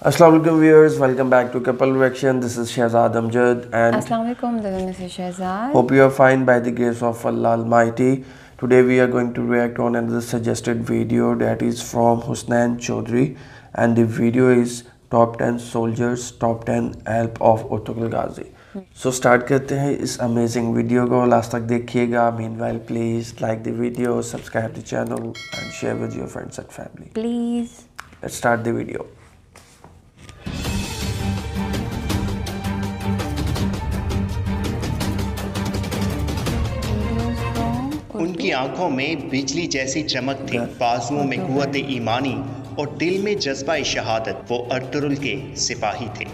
Assalamu alaikum viewers, welcome back to Couple Reaction. This is Shahzad Amjad and Assalamu alaikum, this is Shahzad. hope you are fine by the grace of Allah Almighty. Today we are going to react on another suggested video that is from Husnain Chaudhry, and the video is Top 10 Soldiers, Top 10 Help of Urtugal Ghazi. So start करते हैं इस amazing video को, last तक देखिएगा. Meanwhile please like the video, subscribe the channel and share with your friends and family. Please. Let's start the video. उनकी आंखों में बिजली जैसी चमक थी, बाजुओं में कुव्वत ईमानी और दिल में जज्बा शहादत। वो अर्तुरुल के सिपाही थे।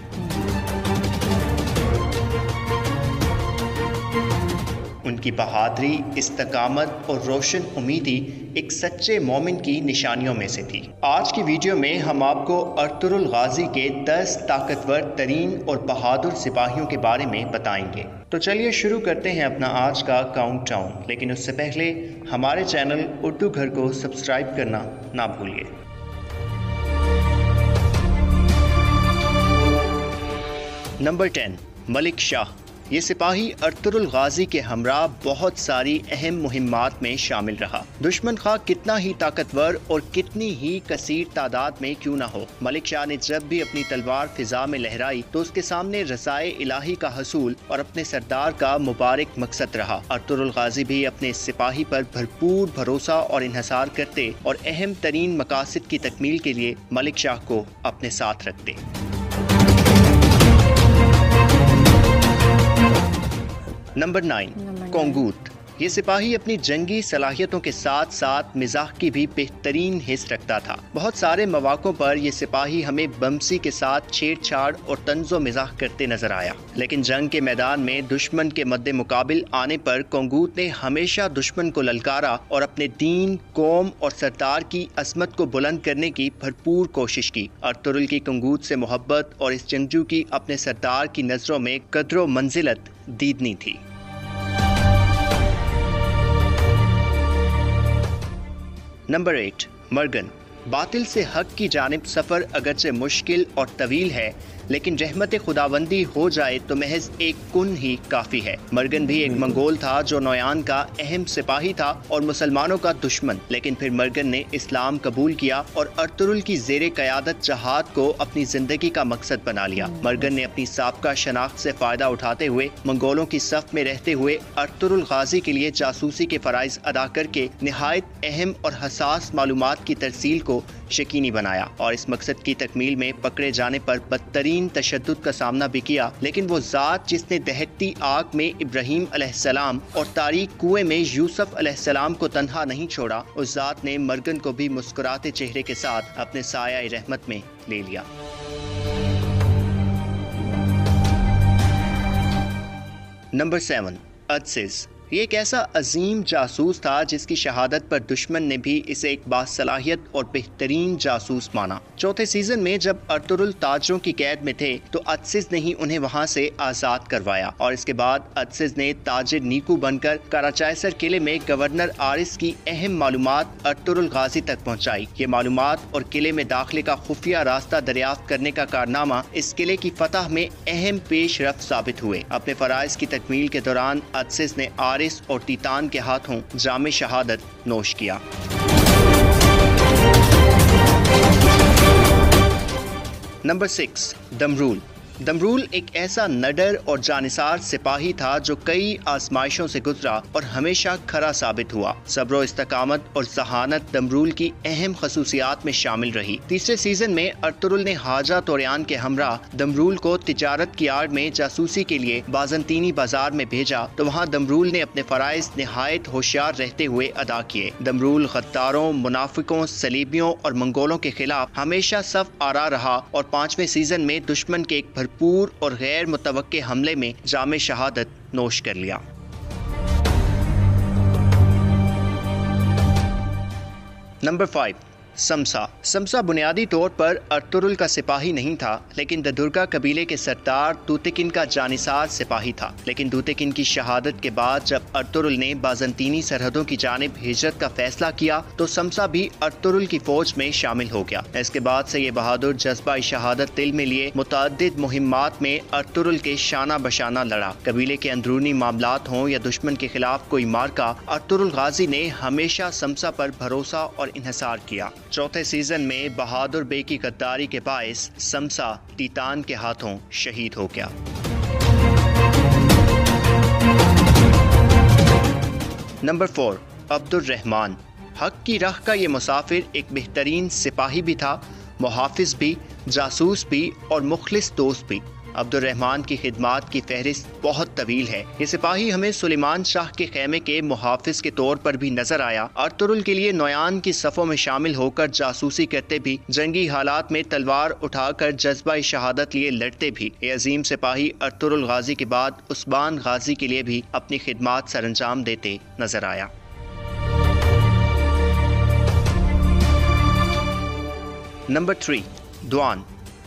उनकी बहादुरी, इस्तकामत और रोशन उम्मीदी एक सच्चे मोमिन की निशानियों में से थी। आज की वीडियो में हम आपको अर्तुरुल गाजी के 10 ताकतवर तरीन और बहादुर सिपाहियों के बारे में बताएंगे। तो चलिए शुरू करते हैं अपना आज का काउंटडाउन, लेकिन उससे पहले हमारे चैनल उर्दू घर को सब्सक्राइब करना ना भूलिए। नंबर 10, मलिक शाह। ये सिपाही अर्तुरुल गाजी के हमरा बहुत सारी अहम मुहिम्मात में शामिल रहा। दुश्मन खा कितना ही ताकतवर और कितनी ही कसीर तादाद में क्यों ना हो, मलिक शाह ने जब भी अपनी तलवार फिजा में लहराई तो उसके सामने रज़ाए इलाही का हसूल और अपने सरदार का मुबारक मकसद रहा। अर्तुरुल गाजी भी अपने सिपाही पर भरपूर भरोसा और इन्हसार करते और अहम तरीन मकासद की तकमील के लिए मलिक शाह को अपने साथ रखते। नंबर 9, कोंगूत। ये सिपाही अपनी जंगी सलाहियतों के साथ साथ मिजाह की भी बेहतरीन हिस्स रखता था। बहुत सारे मौक़ों पर यह सिपाही हमें बमसी के साथ छेड़छाड़ और तंज़ो मिजाह करते नजर आया, लेकिन जंग के मैदान में दुश्मन के मद्दे मुकाबिल आने पर कोंगूत ने हमेशा दुश्मन को ललकारा और अपने दीन, कौम और सरदार की अज़मत को बुलंद करने की भरपूर कोशिश की। अर्तुरुल की कोंगूत से मोहब्बत और इस जंगजू की अपने सरदार की नज़रों में कदर मंजिलत दीदनी थी। Number 8, Morgan. बातिल से हक की जानिब सफ़र अगरचे मुश्किल और तवील है, लेकिन रहमत खुदावंदी हो जाए तो महज एक कुन ही काफ़ी है। मर्गन भी एक मंगोल था जो नौयान का अहम सिपाही था और मुसलमानों का दुश्मन, लेकिन फिर मर्गन ने इस्लाम कबूल किया और अर्तुरुल की ज़ेरे क़यादत जहाद को अपनी ज़िंदगी का मकसद बना लिया। मर्गन ने अपनी साबका शनाख्त से फ़ायदा उठाते हुए मंगोलों की सफ़ में रहते हुए अर्तुरुल गाजी के लिए जासूसी के फ़राइज़ अदा करके निहायत अहम और हसास मालूमात की तरसील को यकीनी बनाया और इस मकसद की तकमील में पकड़े जाने पर बदतरीन तशद्दुद का सामना भी किया। लेकिन वो ज़ात जिसने दहकती आग में इब्राहीम अलैहिस्सलाम और तारीक कुएं में यूसुफ अलैहिस्सलाम को तन्हा नहीं छोड़ा, उस ज़ात ने मर्गन को भी मुस्कुराते चेहरे के साथ अपने साया रहमत में ले लिया। नंबर 7, अदसिस। ये एक ऐसा अजीम जासूस था जिसकी शहादत पर दुश्मन ने भी इसे एक बासलाहियत और बेहतरीन जासूस माना। चौथे सीजन में जब अर्तुरुल ताजरों की कैद में थे तो अदसिस ने ही उन्हें वहां से आज़ाद करवाया और इसके बाद अदसिस ने ताजिर नीकू बनकर कराचायसर किले में गवर्नर आरिस की अहम मालूमात अर्तुरुल गाजी तक पहुँचाई। ये मालूमात और किले में दाखिले का खुफिया रास्ता दरियाफ्त करने का कारनामा इस किले की फतह में अहम पेशरफ्त साबित हुए। अपने फराइज की तकमील के दौरान अदसिस ने और तीतान के हाथों जामे शहादत नोश किया। नंबर 6, दमरूल। दमरूल एक ऐसा नडर और जानिसार सिपाही था जो कई आजमाइशों से गुजरा और हमेशा खरा साबित हुआ। सब्र इस्तकामत और जहानत दमरूल की अहम खसूसियात में शामिल रही। तीसरे सीजन में अर्तुरुल ने हाजा तोरियान के हमरा दमरूल को तिजारत की आड़ में जासूसी के लिए बाजंतीनी बाजार में भेजा तो वहाँ दमरूल ने अपने फराइज निहायत होशियार रहते हुए अदा किए। दमरूल गद्दारों, मुनाफिकों, सलीबियों और मंगोलों के खिलाफ हमेशा सफ आरा रहा और 5वें सीजन में दुश्मन के एक भरपूर और गैर मुतवक्के हमले में जामे शहादत नोश कर लिया। नंबर 5, समसा बुनियादी तौर पर अर्तुरुल का सिपाही नहीं था, लेकिन ददुर्गा कबीले के सरदार दूतिकिन का जानिसार सिपाही था। लेकिन दूतिकिन की शहादत के बाद जब अर्तुरुल ने बाज़ंतीनी सरहदों की जानिब हिजरत का फैसला किया तो समसा भी अर्तुरुल की फौज में शामिल हो गया। इसके बाद से ये बहादुर जज्बा शहादत दिल में लिए मुतअद्दिद मुहिम्मात में अर्तुरुल के शाना बशाना लड़ा। कबीले के अंदरूनी मामलात हों या दुश्मन के खिलाफ कोई मार्का, अर्तुरुल गाजी ने हमेशा समसा पर भरोसा और इन्हिसार किया। चौथे सीजन में बहादुर बे की गद्दारी के बायस समसा टीतान के हाथों शहीद हो गया। Number 4, Abdurrahman. हक की राह का ये मुसाफिर एक बेहतरीन सिपाही भी था, मुहाफिज भी, जासूस भी और मुखलिस दोस्त भी। अब्दुर्रहमान की खिदमात की फहरिस्त बहुत तवील है। ये सिपाही हमें सुलेमान शाह के खेमे के मुहाफिज के तौर पर भी नजर आया। अर्तुरुल के लिए नोयान की सफ़ों में शामिल होकर जासूसी करते भी, जंगी हालात में तलवार उठाकर जज्बा शहादत लिए लड़ते भी। ये अजीम सिपाही अर्तुरुल गाजी के बाद उस्मान गाजी के लिए भी अपनी खिदमात सरंजाम देते नजर आया। नंबर 3, दुआन।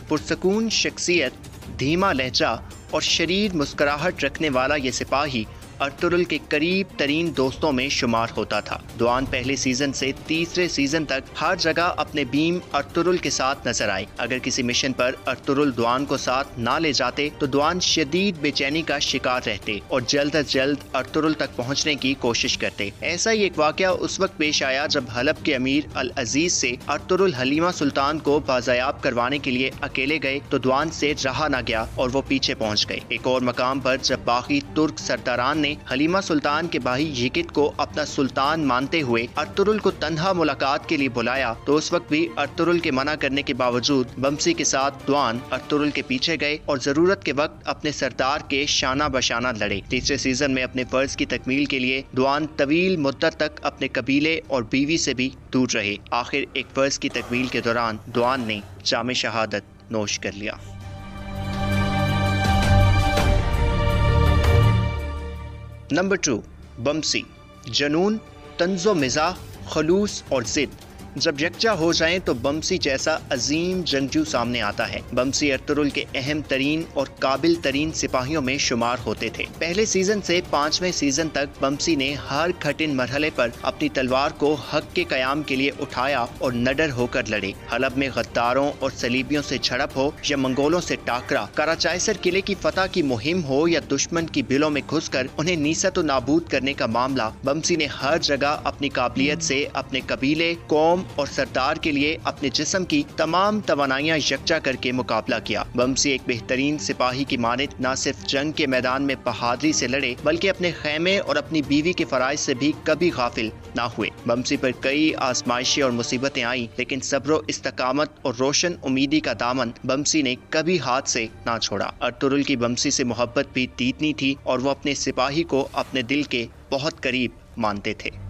पुरसकून शख्सियत, धीमा लहजा और शरीर मुस्कुराहट रखने वाला ये सिपाही अर्तुरुल के करीब तरीन दोस्तों में शुमार होता था। दुआन पहले सीजन से तीसरे सीजन तक हर जगह अपने बीम अर्तुरुल के साथ नजर आए। अगर किसी मिशन पर अर्तुरुल दुआन को साथ ना ले जाते तो दुआन शदीद बेचैनी का शिकार रहते और जल्द अज जल्द अर्तुरुल तक पहुंचने की कोशिश करते। ऐसा ही एक वाकया उस वक्त पेश आया जब हलब के अमीर अल अजीज से अर्तुरुल हलीमा सुल्तान को बाज़याब करवाने के लिए अकेले गए तो दुआन से रहा न गया और वो पीछे पहुंच गए। एक और मकाम पर जब बाकी तुर्क सरदारान हलीमा सुल्तान के भाई यिकित को अपना सुल्तान मानते हुए अर्तुरुल को तन्हा मुलाकात के लिए बुलाया तो उस वक्त भी अर्तुरुल के मना करने के बावजूद बमसी के साथ दुआन अर्तुरुल के पीछे गए और जरूरत के वक्त अपने सरदार के शाना बशाना लड़े। तीसरे सीजन में अपने फर्ज की तकमील के लिए दुआन तवील मुद्दत तक अपने कबीले और बीवी से भी दूर रहे। आखिर एक फर्ज की तकमील के दौरान दुआन ने जामे शहादत नोश कर लिया। नंबर 2, बमसी। जनून, तंज़ो मिज़ाह, खलूस और जिद जब यकजा हो जाएं तो बमसी जैसा अजीम जंगजू सामने आता है। बमसी अर्तुरुल के अहम तरीन और काबिल तरीन सिपाहियों में शुमार होते थे। पहले सीजन से 5वें सीजन तक बमसी ने हर कठिन मरहले पर अपनी तलवार को हक के कयाम के लिए उठाया और नडर होकर लड़े। हलब में गद्दारों और सलीबियों से झड़प हो या मंगोलों से टाकरा, कराचाइसर किले की फतह की मुहिम हो या दुश्मन की बिलों में घुसकर उन्हें नीसत नाबूद करने का मामला, बमसी ने हर जगह अपनी काबिलियत से अपने कबीले, कौम और सरदार के लिए अपने जिस्म की तमाम तवानाइयां यकजा करके मुकाबला किया। बमसी एक बेहतरीन सिपाही की मानित न सिर्फ जंग के मैदान में बहादुरी से लड़े बल्कि अपने खेमे और अपनी बीवी के फराइज से भी कभी गाफिल ना हुए। बमसी पर कई आजमाइशें और मुसीबतें आई लेकिन सब्र, इस्तकामत और रोशन उम्मीदी का दामन बमसी ने कभी हाथ से ना छोड़ा। अर्तुरुल की बमसी से मोहब्बत भी दीदनी थी और वो अपने सिपाही को अपने दिल के बहुत करीब मानते थे।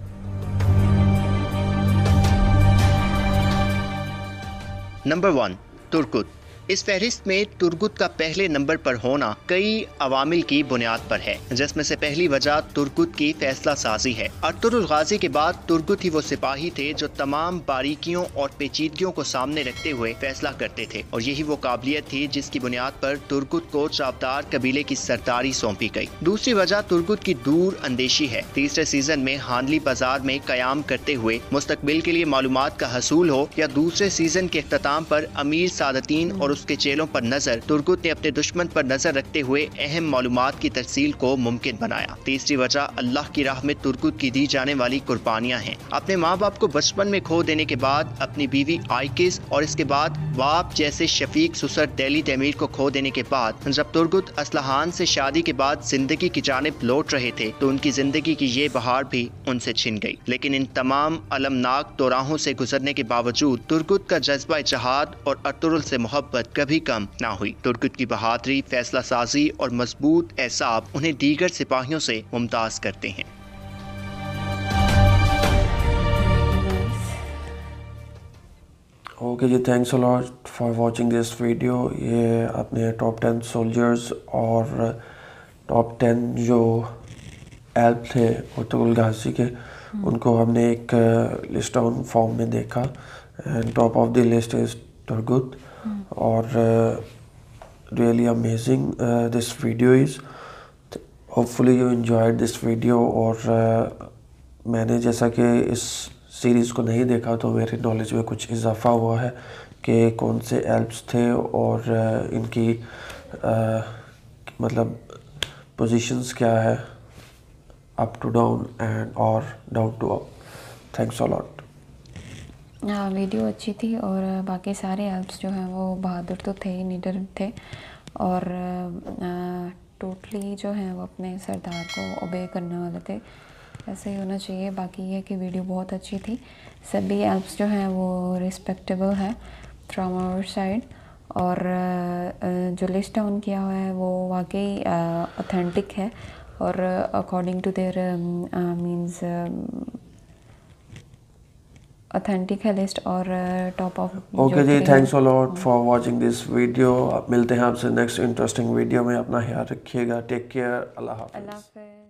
नंबर 1, तुर्कुत। इस फहरिस्त में तुर्कुत का पहले नंबर पर होना कई अवामिल की बुनियाद पर है, जिसमें से पहली वजह तुर्कुत की फैसला साजी है। अर्तुरुल गाजी के बाद तुर्कुत ही वो सिपाही थे जो तमाम बारीकियों और पेचीदगियों को सामने रखते हुए फैसला करते थे और यही वो काबिलियत थी जिसकी बुनियाद पर तुर्कुत को चावदार कबीले की सरदारी सौंपी गई। दूसरी वजह तुर्कुत की दूर अंदेशी है। तीसरे सीजन में हानली बाजार में कयाम करते हुए मुस्तकबिल के लिए मालूमात का हसूल हो या दूसरे सीजन के इख्तिताम पर अमीर सादतीन और उसके चेलों पर नजर, तुर्कुत ने अपने दुश्मन पर नजर रखते हुए अहम मालूमात की तरसील को मुमकिन बनाया। तीसरी वजह अल्लाह की राह में तुर्कुत की दी जाने वाली कुर्बानियां हैं। अपने माँ बाप को बचपन में खो देने के बाद, अपनी बीवी आइकिस और इसके बाद बाप जैसे शफीक सुसर दिल्ली तमीर को खो देने के बाद, जब तुर्कुत असलहान से शादी के बाद जिंदगी की जानिब लौट रहे थे तो उनकी जिंदगी की ये बहार भी उनसे छिन गई। लेकिन इन तमाम अलमनाक दौराहों से गुजरने के बावजूद तुर्कुत का जज्बा जिहाद और अर्तुरुल से मोहब्बत कभी कम ना हुई। तुर्कुत की बहादुरी, फैसला साजी और मजबूत एहसाब उन्हें दीगर सिपाहियों से मुमताज करते हैं। ओके जी, thanks a lot for watching this video. ये अपने टॉप 10 सोल्जर्स और टॉप 10 जो एल्प थे अर्तुरुल गाजी के, उनको हमने एक लिस्ट डाउन फॉर्म में देखा and top of the list is Turgut. और really amazing this video is. Hopefully you enjoyed this video. और मैंने जैसा कि इस सीरीज़ को नहीं देखा तो मेरे नॉलेज में कुछ इजाफा हुआ है कि कौन से एल्प्स थे और इनकी मतलब पोजीशंस क्या है, अप टू डाउन एंड और down to up. Thanks a lot. हाँ, वीडियो अच्छी थी और बाकी सारे एल्प्स जो हैं वो बहादुर तो थे ही, नीडर थे और टोटली जो हैं वो अपने सरदार को ओबे करने वाले थे. ऐसे ही होना चाहिए. बाकी ये कि वीडियो बहुत अच्छी थी. सभी एल्प्स जो हैं वो रिस्पेक्टेबल है फ्रॉम आवर साइड और जो लिस्ट डाउन किया हुआ है वो वाकई ऑथेंटिक है और according to their means authentic है लिस्ट और टॉप ऑफ. ओके जी, thanks a lot for watching this video. मिलते हैं आपसे नेक्स्ट इंटरेस्टिंग वीडियो में. अपना ख्याल रखिएगा. Take care. अल्लाह हाफ़िज़.